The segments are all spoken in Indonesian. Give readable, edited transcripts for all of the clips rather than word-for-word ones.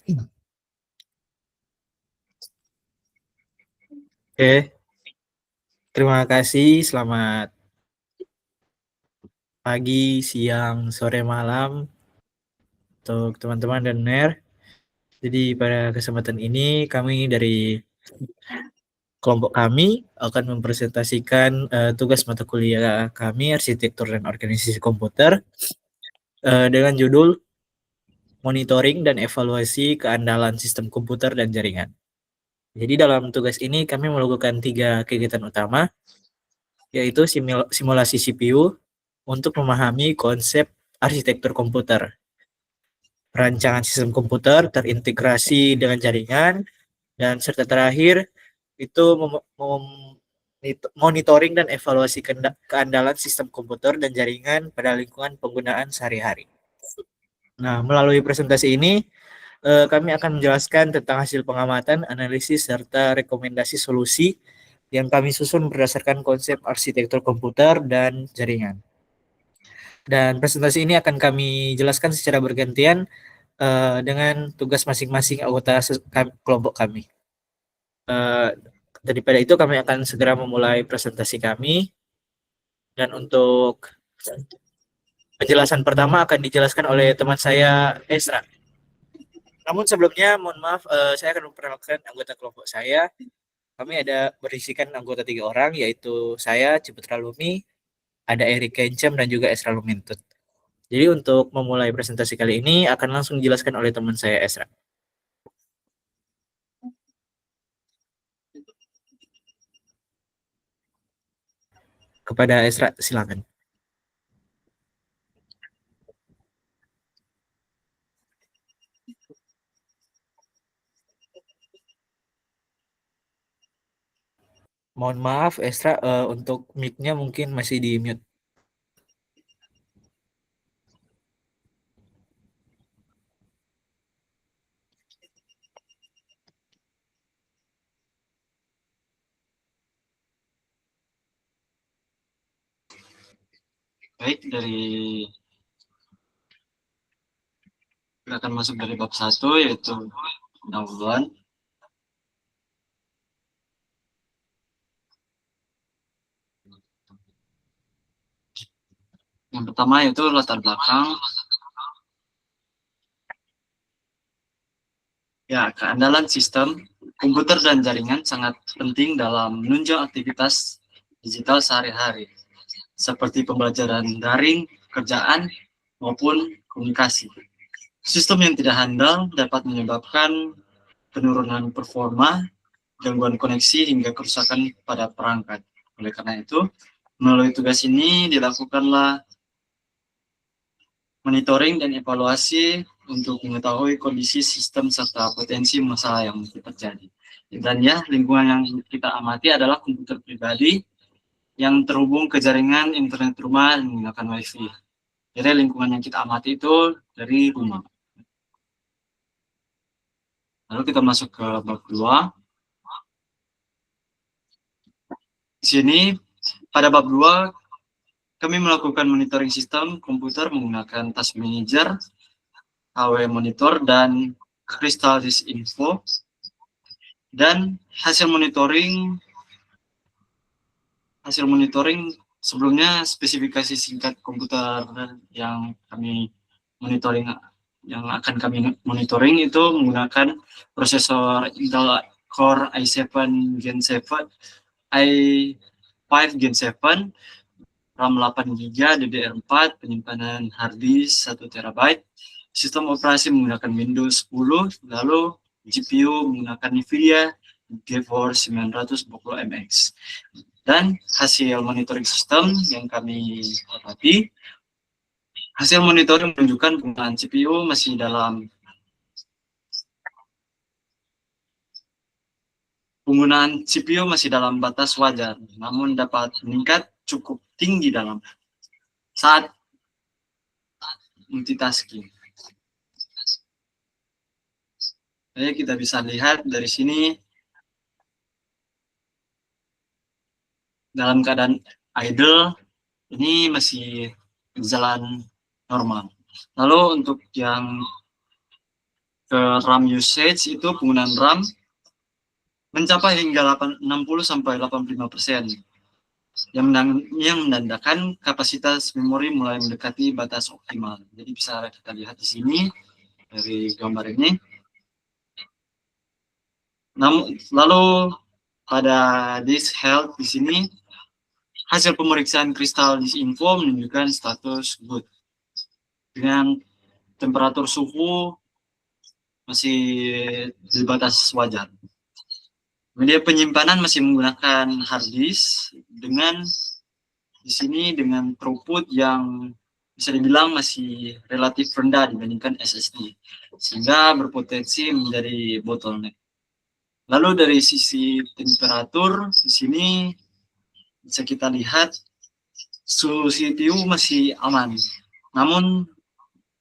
Oke, terima kasih. Selamat pagi, siang, sore, malam untuk teman-teman dan NER. Jadi pada kesempatan ini kami dari kelompok kami akan mempresentasikan tugas mata kuliah kami Arsitektur dan Organisasi Komputer dengan judul Monitoring dan Evaluasi Keandalan Sistem Komputer dan Jaringan. Jadi dalam tugas ini kami melakukan 3 kegiatan utama, yaitu simulasi CPU untuk memahami konsep arsitektur komputer, perancangan sistem komputer terintegrasi dengan jaringan, dan serta terakhir itu monitoring dan evaluasi keandalan sistem komputer dan jaringan pada lingkungan penggunaan sehari-hari. Nah, melalui presentasi ini kami akan menjelaskan tentang hasil pengamatan, analisis, serta rekomendasi solusi yang kami susun berdasarkan konsep arsitektur komputer dan jaringan. Dan presentasi ini akan kami jelaskan secara bergantian dengan tugas masing-masing anggota kelompok kami. Daripada itu kami akan segera memulai presentasi kami, dan untuk penjelasan pertama akan dijelaskan oleh teman saya, Esra. Namun sebelumnya, mohon maaf, saya akan memperkenalkan anggota kelompok saya. Kami ada berisikan anggota 3 orang, yaitu saya, Ciputra Lumi, ada Erik Kencem, dan juga Esra Lumintut. Jadi untuk memulai presentasi kali ini akan langsung dijelaskan oleh teman saya, Esra. Kepada Esra, silakan. Mohon maaf, Esra, untuk mic-nya mungkin masih di mute. Baik, kita akan masuk dari bab 1, yaitu pendahuluan. Yang pertama yaitu latar belakang. Ya, keandalan sistem komputer dan jaringan sangat penting dalam menunjang aktivitas digital sehari-hari, seperti pembelajaran daring, pekerjaan, maupun komunikasi. Sistem yang tidak handal dapat menyebabkan penurunan performa, gangguan koneksi, hingga kerusakan pada perangkat. Oleh karena itu, melalui tugas ini dilakukanlah monitoring dan evaluasi untuk mengetahui kondisi sistem serta potensi masalah yang mungkin terjadi. Dan ya, lingkungan yang kita amati adalah komputer pribadi yang terhubung ke jaringan internet rumah menggunakan WiFi. Jadi lingkungan yang kita amati itu dari rumah. Lalu kita masuk ke bab 2. Di sini pada bab 2 kami melakukan monitoring sistem komputer menggunakan Task Manager, HW Monitor, dan Crystal Disk Info. Dan hasil monitoring sebelumnya spesifikasi singkat komputer yang kami monitoring, yang akan kami monitoring itu menggunakan prosesor Intel Core i7 Gen 7, i5 Gen 7, RAM 8GB, DDR4, penyimpanan hard disk 1 TB, sistem operasi menggunakan Windows 10, lalu GPU menggunakan NVIDIA GeForce 940MX. Dan hasil monitoring sistem yang kami dapati, hasil monitoring menunjukkan penggunaan CPU masih dalam batas wajar, namun dapat meningkat cukup tinggi dalam saat multitasking. Jadi kita bisa lihat dari sini dalam keadaan idle ini masih berjalan normal. Lalu untuk yang ke RAM usage itu penggunaan RAM mencapai hingga 60-85%, yang menandakan kapasitas memori mulai mendekati batas optimal. Jadi bisa kita lihat di sini dari gambar ini. Namun lalu pada disk health di sini hasil pemeriksaan kristal disinfo menunjukkan status good dengan temperatur suhu masih di batas wajar. Media penyimpanan masih menggunakan hard disk dengan di sini dengan throughput yang bisa dibilang masih relatif rendah dibandingkan SSD, sehingga berpotensi menjadi bottleneck. Lalu dari sisi temperatur di sini bisa kita lihat suhu CPU masih aman, namun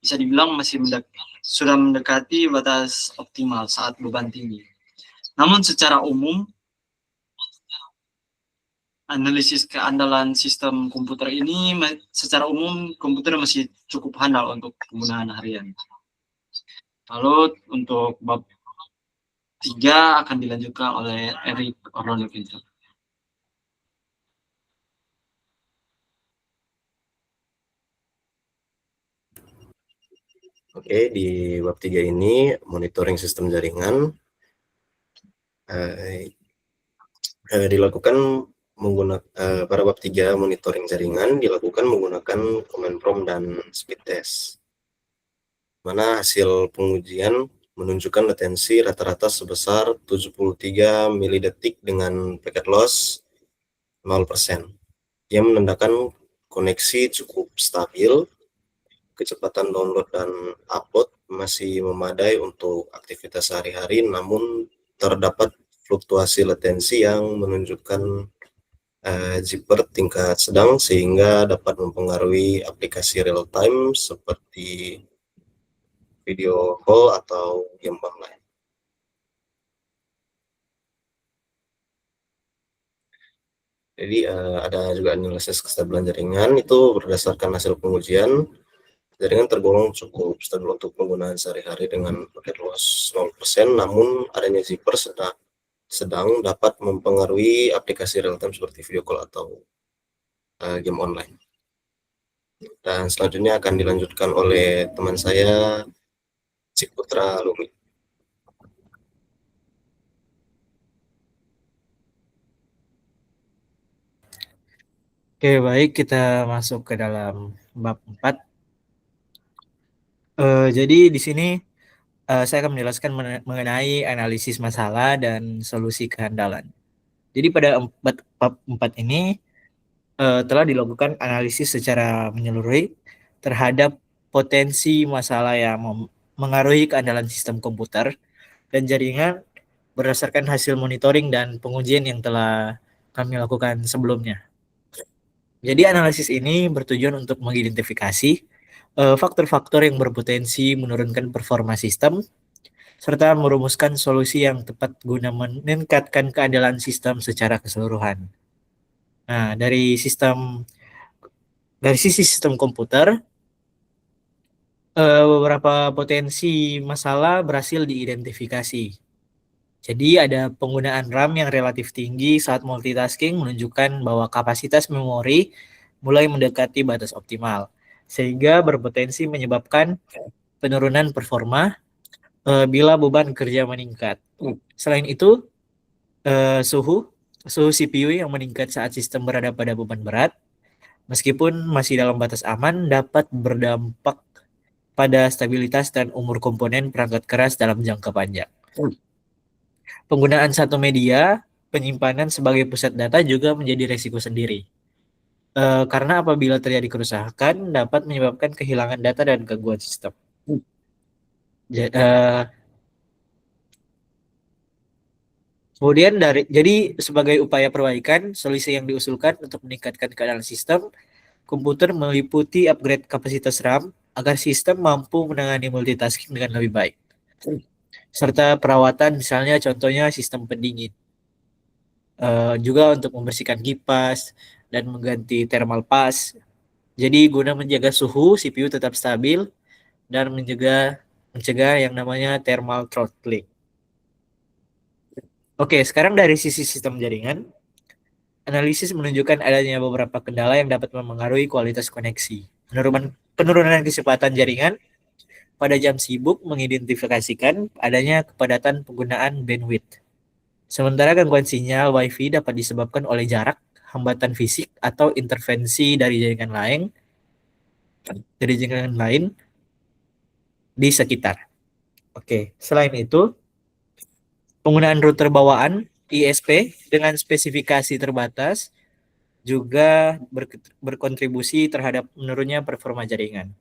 bisa dibilang masih sudah mendekati batas optimal saat beban tinggi. Namun secara umum, analisis keandalan sistem komputer ini secara umum komputer masih cukup handal untuk penggunaan harian. Lalu untuk bab 3 akan dilanjutkan oleh Eric Orlonevinto. Oke, di bab 3 ini monitoring sistem jaringan dilakukan menggunakan pada bab 3 monitoring jaringan dilakukan menggunakan command prompt dan speed test. Mana hasil pengujian menunjukkan latensi rata-rata sebesar 73 milidetik dengan packet loss 0%. Yang menandakan koneksi cukup stabil, kecepatan download dan upload masih memadai untuk aktivitas sehari-hari, namun terdapat fluktuasi latensi yang menunjukkan zipper tingkat sedang sehingga dapat mempengaruhi aplikasi real time seperti video call atau game online. Jadi ada juga analisis kestabilan jaringan, itu berdasarkan hasil pengujian jaringan tergolong cukup stabil untuk penggunaan sehari-hari dengan packet loss 0%, namun adanya zipper sedang dapat mempengaruhi aplikasi real time seperti video call atau game online. Dan selanjutnya akan dilanjutkan oleh teman saya, Ciputra Lumi. Oke, baik, kita masuk ke dalam bab 4. Jadi di sini saya akan menjelaskan mengenai analisis masalah dan solusi kehandalan. Jadi pada bab 4 ini telah dilakukan analisis secara menyeluruh terhadap potensi masalah yang mengaruhi keandalan sistem komputer dan jaringan berdasarkan hasil monitoring dan pengujian yang telah kami lakukan sebelumnya. Jadi analisis ini bertujuan untuk mengidentifikasi faktor-faktor yang berpotensi menurunkan performa sistem serta merumuskan solusi yang tepat guna meningkatkan keandalan sistem secara keseluruhan. Nah, dari sisi sistem komputer, beberapa potensi masalah berhasil diidentifikasi. Jadi ada penggunaan RAM yang relatif tinggi saat multitasking menunjukkan bahwa kapasitas memori mulai mendekati batas optimal, sehingga berpotensi menyebabkan penurunan performa bila beban kerja meningkat. Selain itu, suhu CPU yang meningkat saat sistem berada pada beban berat, meskipun masih dalam batas aman, dapat berdampak pada stabilitas dan umur komponen perangkat keras dalam jangka panjang. Penggunaan satu media penyimpanan sebagai pusat data juga menjadi resiko sendiri. Karena apabila terjadi kerusakan dapat menyebabkan kehilangan data dan gangguan sistem. Kemudian jadi sebagai upaya perbaikan, solusi yang diusulkan untuk meningkatkan keandalan sistem komputer meliputi upgrade kapasitas RAM agar sistem mampu menangani multitasking dengan lebih baik. Serta perawatan, misalnya contohnya sistem pendingin. Juga untuk membersihkan kipas dan mengganti thermal pass. Jadi guna menjaga suhu CPU tetap stabil dan menjaga mencegah yang namanya thermal throttling. Oke, sekarang dari sisi sistem jaringan, analisis menunjukkan adanya beberapa kendala yang dapat mempengaruhi kualitas koneksi. Penurunan kecepatan jaringan pada jam sibuk mengidentifikasikan adanya kepadatan penggunaan bandwidth. Sementara gangguan sinyal Wi-Fi dapat disebabkan oleh jarak, hambatan fisik, atau intervensi dari jaringan lain di sekitar. Oke, selain itu, penggunaan router bawaan ISP dengan spesifikasi terbatas juga berkontribusi terhadap menurunnya performa jaringan.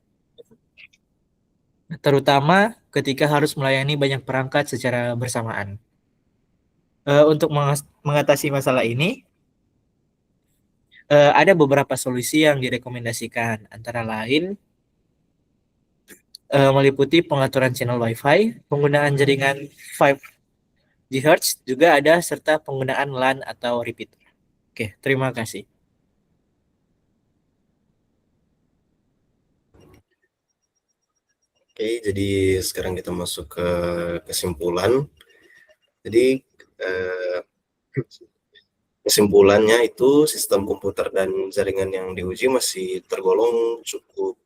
Terutama ketika harus melayani banyak perangkat secara bersamaan. Untuk mengatasi masalah ini, ada beberapa solusi yang direkomendasikan, antara lain meliputi pengaturan channel Wi-Fi, penggunaan jaringan 5 GHz, juga ada serta penggunaan LAN atau repeater. Oke, terima kasih. Oke, jadi sekarang kita masuk ke kesimpulan. Jadi kesimpulannya itu sistem komputer dan jaringan yang diuji masih tergolong cukup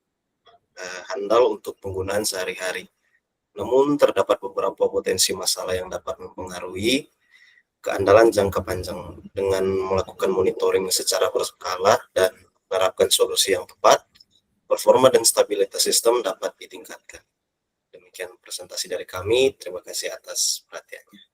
handal untuk penggunaan sehari-hari. Namun terdapat beberapa potensi masalah yang dapat mempengaruhi keandalan jangka panjang. Dengan melakukan monitoring secara berkala dan menerapkan solusi yang tepat, performa dan stabilitas sistem dapat ditingkatkan. Demikian presentasi dari kami. Terima kasih atas perhatiannya.